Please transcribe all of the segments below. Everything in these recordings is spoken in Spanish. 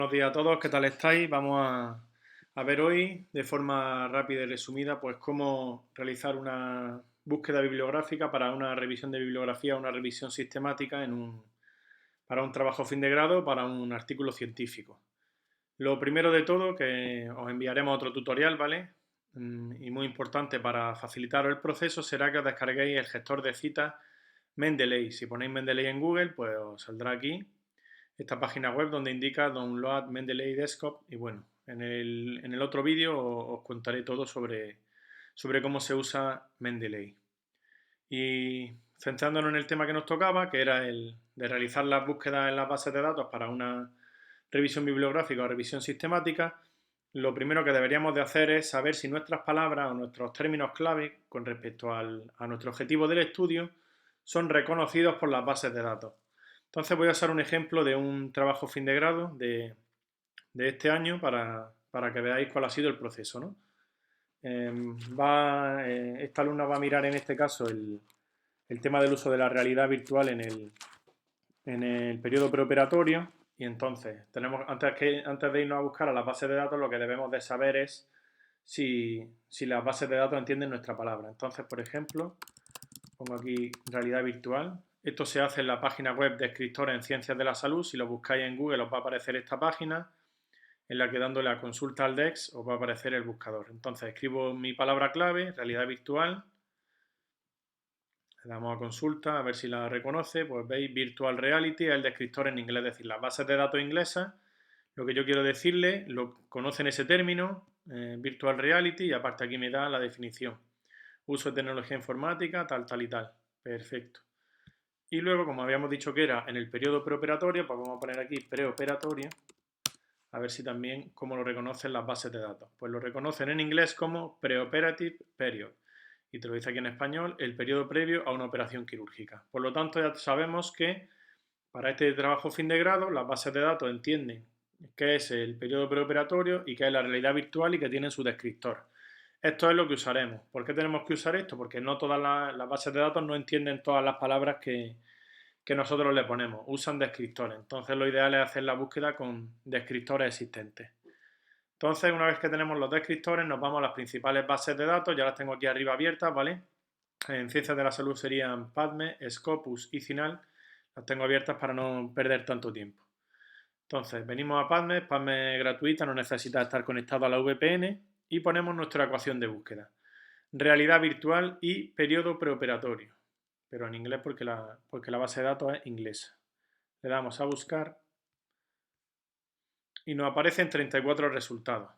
Buenos días a todos, ¿qué tal estáis? Vamos a ver hoy, de forma rápida y resumida, pues cómo realizar una búsqueda bibliográfica para una revisión de bibliografía, una revisión sistemática para un trabajo fin de grado, para un artículo científico. Lo primero de todo, que os enviaremos otro tutorial, ¿vale? Y muy importante para facilitaros el proceso, será que os descarguéis el gestor de citas Mendeley. Si ponéis Mendeley en Google, pues os saldrá aquí esta página web donde indica Download Mendeley Desktop. Y bueno, en el otro vídeo os contaré todo sobre cómo se usa Mendeley. Y centrándonos en el tema que nos tocaba, que era el de realizar las búsquedas en las bases de datos para una revisión bibliográfica o revisión sistemática, lo primero que deberíamos de hacer es saber si nuestras palabras o nuestros términos clave con respecto a nuestro objetivo del estudio son reconocidos por las bases de datos. Entonces voy a usar un ejemplo de un trabajo fin de grado de este año para que veáis cuál ha sido el proceso, ¿no? Esta alumna va a mirar en este caso el tema del uso de la realidad virtual en el periodo preoperatorio. Y entonces, antes de irnos a buscar a las bases de datos, lo que debemos de saber es si las bases de datos entienden nuestra palabra. Entonces, por ejemplo, pongo aquí realidad virtual. Esto se hace en la página web de Escritores en Ciencias de la Salud. Si lo buscáis en Google os va a aparecer esta página, en la que dándole a consulta al DEX os va a aparecer el buscador. Entonces escribo mi palabra clave, realidad virtual, le damos a consulta a ver si la reconoce. Pues veis, Virtual Reality es el descriptor en inglés, es decir, las bases de datos inglesas, lo que yo quiero decirle, lo conocen ese término, Virtual Reality, y aparte aquí me da la definición. Uso de tecnología informática, tal, tal y tal. Perfecto. Y luego, como habíamos dicho que era en el periodo preoperatorio, pues vamos a poner aquí preoperatorio, a ver si también cómo lo reconocen las bases de datos. Pues lo reconocen en inglés como Preoperative Period. Y te lo dice aquí en español, el periodo previo a una operación quirúrgica. Por lo tanto, ya sabemos que para este trabajo fin de grado, las bases de datos entienden qué es el periodo preoperatorio y qué es la realidad virtual y que tienen su descriptor. Esto es lo que usaremos. ¿Por qué tenemos que usar esto? Porque no todas las bases de datos no entienden todas las palabras que nosotros le ponemos. Usan descriptores. Entonces lo ideal es hacer la búsqueda con descriptores existentes. Entonces, una vez que tenemos los descriptores, nos vamos a las principales bases de datos. Ya las tengo aquí arriba abiertas, ¿vale? En Ciencias de la Salud serían PubMed, Scopus y CINAHL. Las tengo abiertas para no perder tanto tiempo. Entonces, venimos a PubMed. PubMed es gratuita, no necesita estar conectado a la VPN. Y ponemos nuestra ecuación de búsqueda. Realidad virtual y periodo preoperatorio. Pero en inglés porque la base de datos es inglesa. Le damos a buscar y nos aparecen 34 resultados.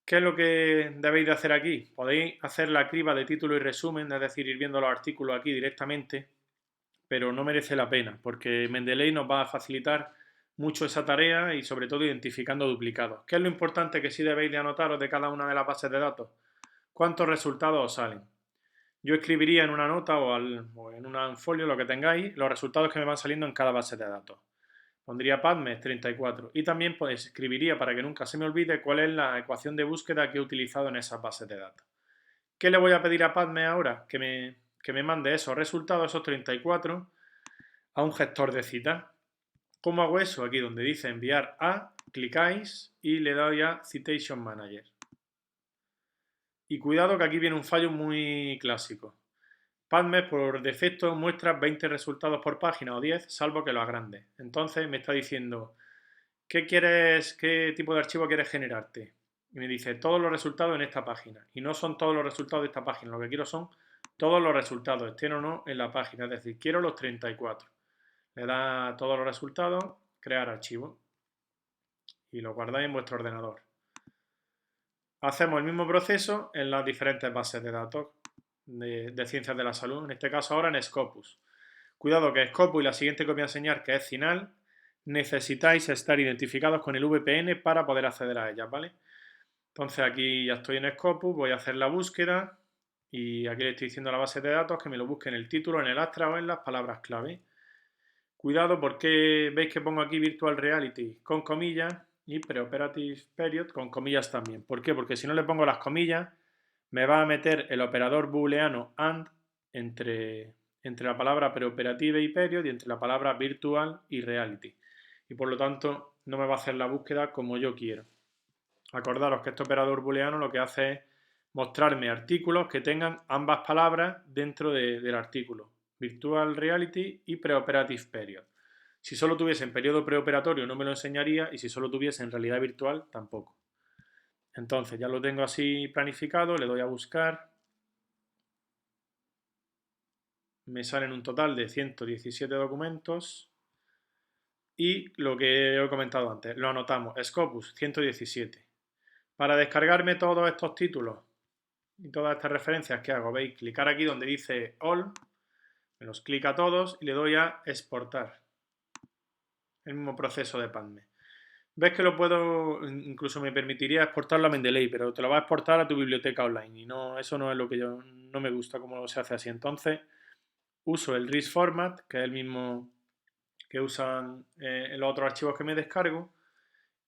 ¿Qué es lo que debéis de hacer aquí? Podéis hacer la criba de título y resumen, es decir, ir viendo los artículos aquí directamente, pero no merece la pena, porque Mendeley nos va a facilitar mucho esa tarea y sobre todo identificando duplicados. ¿Qué es lo importante que sí debéis de anotaros de cada una de las bases de datos? ¿Cuántos resultados os salen? Yo escribiría en una nota o en un folio, lo que tengáis, los resultados que me van saliendo en cada base de datos. Pondría PubMed 34 y también pues, escribiría para que nunca se me olvide cuál es la ecuación de búsqueda que he utilizado en esas bases de datos. ¿Qué le voy a pedir a PubMed ahora? Que me mande esos resultados, esos 34, a un gestor de citas. ¿Cómo hago eso? Aquí donde dice enviar a, clicáis y le doy a Citation Manager. Y cuidado que aquí viene un fallo muy clásico. PubMed por defecto muestra 20 resultados por página o 10, salvo que los agrandes. Entonces me está diciendo, ¿qué tipo de archivo quieres generarte? Y me dice todos los resultados en esta página. Y no son todos los resultados de esta página, lo que quiero son todos los resultados, estén o no en la página. Es decir, quiero los 34. Le da todos los resultados, crear archivo. Y lo guardáis en vuestro ordenador. Hacemos el mismo proceso en las diferentes bases de datos de ciencias de la salud, en este caso ahora en Scopus. Cuidado que Scopus y la siguiente que os voy a enseñar, que es CINAHL, necesitáis estar identificados con el VPN para poder acceder a ellas, ¿vale? Entonces aquí ya estoy en Scopus, voy a hacer la búsqueda y aquí le estoy diciendo a la base de datos que me lo busque en el título, en el astra o en las palabras clave. Cuidado porque veis que pongo aquí Virtual Reality con comillas y Preoperative Period con comillas también. ¿Por qué? Porque si no le pongo las comillas me va a meter el operador booleano AND entre la palabra preoperative y period y entre la palabra virtual y reality. Y por lo tanto no me va a hacer la búsqueda como yo quiero. Acordaros que este operador booleano lo que hace es mostrarme artículos que tengan ambas palabras dentro del artículo, Virtual Reality y Preoperative Period. Si solo tuviese en periodo preoperatorio no me lo enseñaría, y si solo tuviese en realidad virtual tampoco. Entonces ya lo tengo así planificado, le doy a buscar. Me salen un total de 117 documentos y lo que he comentado antes, lo anotamos, Scopus 117. Para descargarme todos estos títulos y todas estas referencias, ¿qué hago? Veis, clicar aquí donde dice All, me los clic a todos y le doy a exportar. El mismo proceso de PubMed. Ves que lo puedo, incluso me permitiría exportarlo a Mendeley, pero te lo va a exportar a tu biblioteca online y no, eso no es lo que yo, no me gusta cómo se hace así. Entonces uso el RIS format, que es el mismo que usan en los otros archivos que me descargo,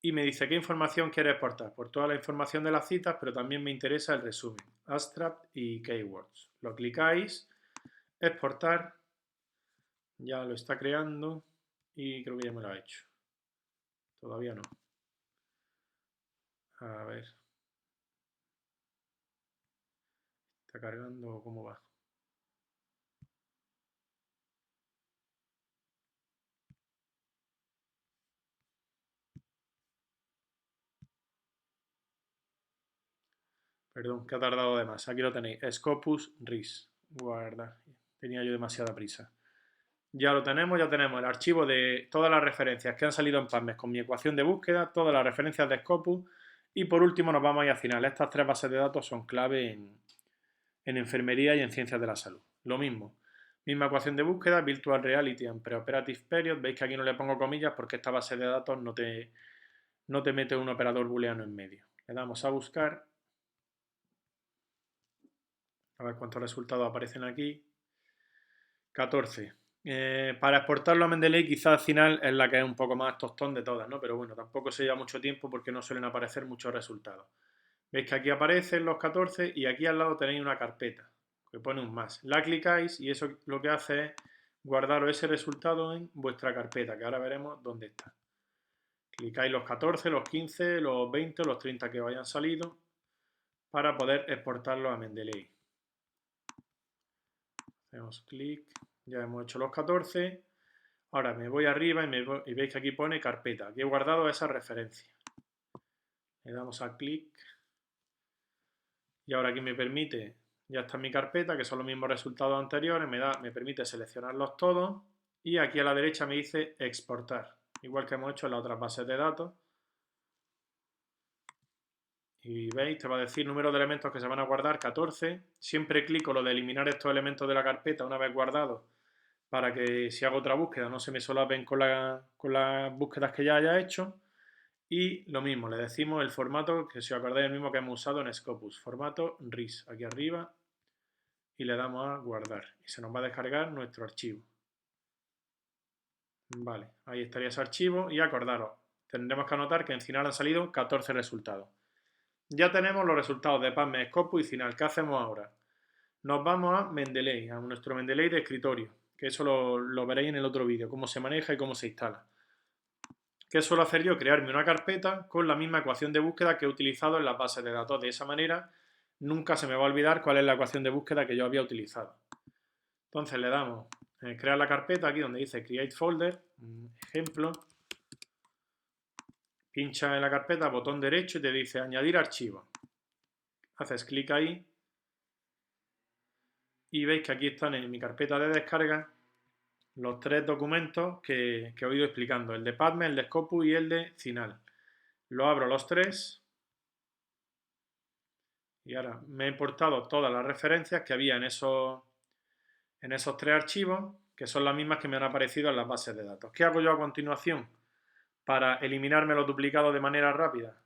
y me dice qué información quiere exportar. Pues toda la información de las citas, pero también me interesa el resumen, abstract y keywords. Lo clicáis, exportar, ya lo está creando y creo que ya me lo ha hecho. Todavía no. A ver. ¿Está cargando o cómo va? Perdón, que ha tardado de más. Aquí lo tenéis. Scopus RIS. Guarda. Tenía yo demasiada prisa. Ya lo tenemos, ya tenemos el archivo de todas las referencias que han salido en PubMed con mi ecuación de búsqueda, todas las referencias de Scopus y por último nos vamos a ir al final. Estas tres bases de datos son clave en enfermería y en ciencias de la salud. Lo mismo, misma ecuación de búsqueda, Virtual Reality and Preoperative Period. Veis que aquí no le pongo comillas porque esta base de datos no te mete un operador booleano en medio. Le damos a buscar. A ver cuántos resultados aparecen aquí. 14. Para exportarlo a Mendeley quizás al final es la que es un poco más tostón de todas, ¿no? Pero bueno, tampoco se lleva mucho tiempo porque no suelen aparecer muchos resultados. Veis que aquí aparecen los 14 y aquí al lado tenéis una carpeta que pone un más. La clicáis y eso lo que hace es guardaros ese resultado en vuestra carpeta, que ahora veremos dónde está. Clicáis los 14, los 15, los 20, los 30 que os hayan salido para poder exportarlo a Mendeley. Hacemos clic, ya hemos hecho los 14. Ahora me voy arriba y veis que aquí pone carpeta. Aquí he guardado esa referencia. Le damos a clic. Y ahora aquí me permite, ya está en mi carpeta, que son los mismos resultados anteriores, me permite seleccionarlos todos. Y aquí a la derecha me dice exportar, igual que hemos hecho en las otras bases de datos. Y veis, te va a decir número de elementos que se van a guardar, 14. Siempre clico lo de eliminar estos elementos de la carpeta una vez guardados, para que si hago otra búsqueda no se me solapen con las búsquedas que ya haya hecho. Y lo mismo, le decimos el formato, que si os acordáis el mismo que hemos usado en Scopus, formato RIS, aquí arriba, y le damos a guardar. Y se nos va a descargar nuestro archivo. Vale, ahí estaría ese archivo y acordaros, tendremos que anotar que en final han salido 14 resultados. Ya tenemos los resultados de PubMed, Scopus y final. ¿Qué hacemos ahora? Nos vamos a Mendeley, a nuestro Mendeley de escritorio, que eso lo veréis en el otro vídeo, cómo se maneja y cómo se instala. ¿Qué suelo hacer yo? Crearme una carpeta con la misma ecuación de búsqueda que he utilizado en las bases de datos. De esa manera nunca se me va a olvidar cuál es la ecuación de búsqueda que yo había utilizado. Entonces le damos crear la carpeta aquí donde dice create folder, ejemplo. Pincha en la carpeta, botón derecho y te dice añadir archivo. Haces clic ahí y veis que aquí están en mi carpeta de descarga los tres documentos que os he ido explicando, el de PubMed, el de Scopus y el de Cinal. Lo abro los tres y ahora me he importado todas las referencias que había en esos tres archivos, que son las mismas que me han aparecido en las bases de datos. ¿Qué hago yo a continuación para eliminarme los duplicados de manera rápida?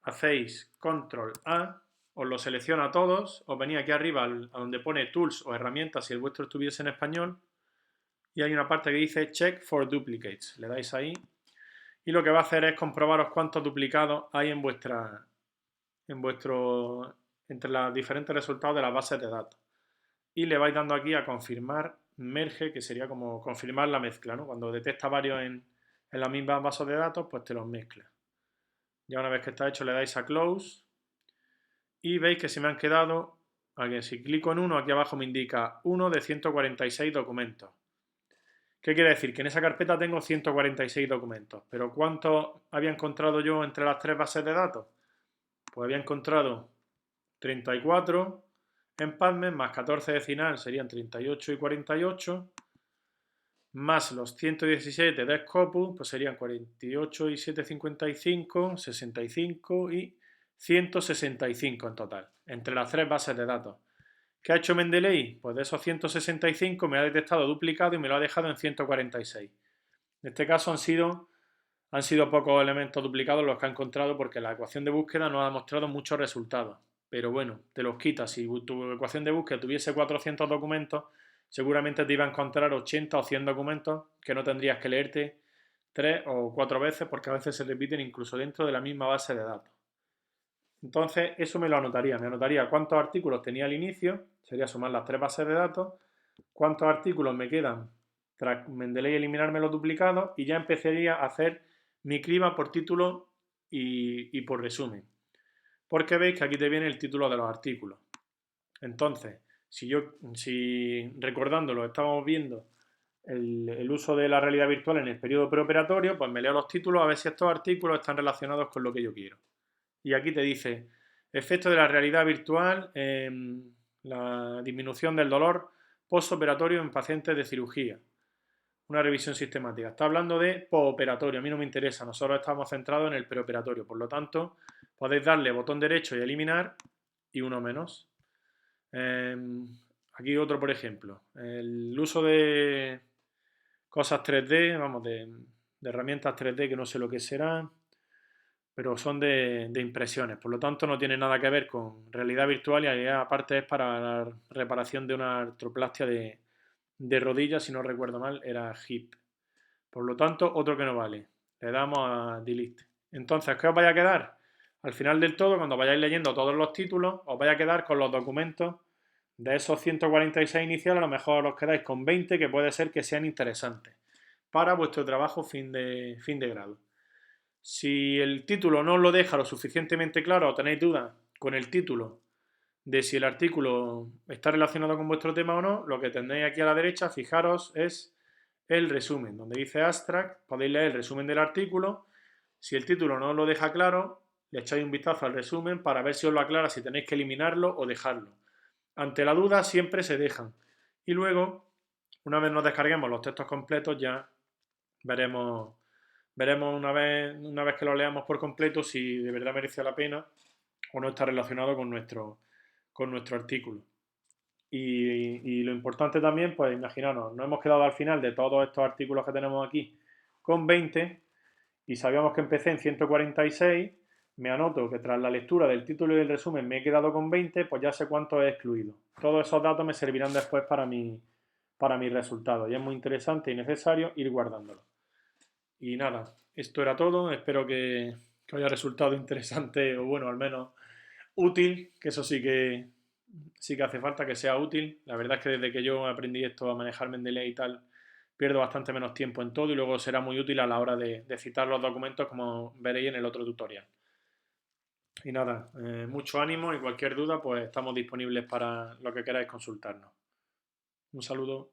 Hacéis Control A, os lo selecciona a todos, os venís aquí arriba a donde pone Tools o Herramientas si el vuestro estuviese en español y hay una parte que dice Check for Duplicates. Le dais ahí y lo que va a hacer es comprobaros cuántos duplicados hay entre los diferentes resultados de las bases de datos. Y le vais dando aquí a confirmar merge, que sería como confirmar la mezcla, ¿no? Cuando detecta varios en en la misma base de datos, pues te los mezcla. Ya una vez que está hecho le dais a Close y veis que se me han quedado, si clico en uno, aquí abajo me indica 1 de 146 documentos. ¿Qué quiere decir? Que en esa carpeta tengo 146 documentos, pero ¿cuántos había encontrado yo entre las tres bases de datos? Pues había encontrado 34 en PubMed, más 14 de Cinal serían 38 y 48, más los 117 de Scopus, pues serían 48 y 755, 65 y 165 en total, entre las tres bases de datos. ¿Qué ha hecho Mendeley? Pues de esos 165 me ha detectado duplicado y me lo ha dejado en 146. En este caso han sido pocos elementos duplicados los que ha encontrado porque la ecuación de búsqueda no ha mostrado muchos resultados. Pero bueno, te los quitas. Si tu ecuación de búsqueda tuviese 400 documentos, seguramente te iba a encontrar 80 o 100 documentos que no tendrías que leerte 3 o 4 veces porque a veces se repiten incluso dentro de la misma base de datos. Entonces, eso me lo anotaría. Me anotaría cuántos artículos tenía al inicio, sería sumar las tres bases de datos, cuántos artículos me quedan tras Mendeley eliminarme los duplicados y ya empezaría a hacer mi criba por título y por resumen. Porque veis que aquí te viene el título de los artículos. Entonces, si recordándolo estábamos viendo el uso de la realidad virtual en el periodo preoperatorio, pues me leo los títulos a ver si estos artículos están relacionados con lo que yo quiero. Y aquí te dice, efecto de la realidad virtual en la disminución del dolor postoperatorio en pacientes de cirugía. Una revisión sistemática. Está hablando de postoperatorio, a mí no me interesa, nosotros estamos centrados en el preoperatorio, por lo tanto, podéis darle botón derecho y eliminar y uno menos. Aquí otro, por ejemplo, el uso de cosas 3D, vamos, de herramientas 3D que no sé lo que será, pero son de impresiones, por lo tanto no tiene nada que ver con realidad virtual y aparte es para la reparación de una artroplastia de rodilla, si no recuerdo mal, era hip. Por lo tanto, otro que no vale. Le damos a delete. Entonces, ¿qué os vaya a quedar? Al final del todo, cuando vayáis leyendo todos los títulos, os vais a quedar con los documentos de esos 146 iniciales, a lo mejor os quedáis con 20 que puede ser que sean interesantes para vuestro trabajo fin de grado. Si el título no os lo deja lo suficientemente claro o tenéis dudas con el título de si el artículo está relacionado con vuestro tema o no, lo que tenéis aquí a la derecha, fijaros, es el resumen. Donde dice abstract, podéis leer el resumen del artículo. Si el título no os lo deja claro, le echáis un vistazo al resumen para ver si os lo aclara, si tenéis que eliminarlo o dejarlo. Ante la duda siempre se dejan. Y luego, una vez nos descarguemos los textos completos, ya veremos una vez que lo leamos por completo si de verdad merece la pena o no está relacionado con nuestro artículo. Y lo importante también, pues imaginaros, nos hemos quedado al final de todos estos artículos que tenemos aquí con 20 y sabíamos que empecé en 146, me anoto que tras la lectura del título y del resumen me he quedado con 20, pues ya sé cuánto he excluido. Todos esos datos me servirán después para mi resultado y es muy interesante y necesario ir guardándolo. Y nada, esto era todo, espero que os haya resultado interesante o bueno, al menos útil, que eso sí que hace falta que sea útil. La verdad es que desde que yo aprendí esto a manejar Mendeley y tal, pierdo bastante menos tiempo en todo y luego será muy útil a la hora de citar los documentos como veréis en el otro tutorial. Y nada, mucho ánimo y cualquier duda pues estamos disponibles para lo que queráis consultarnos. Un saludo.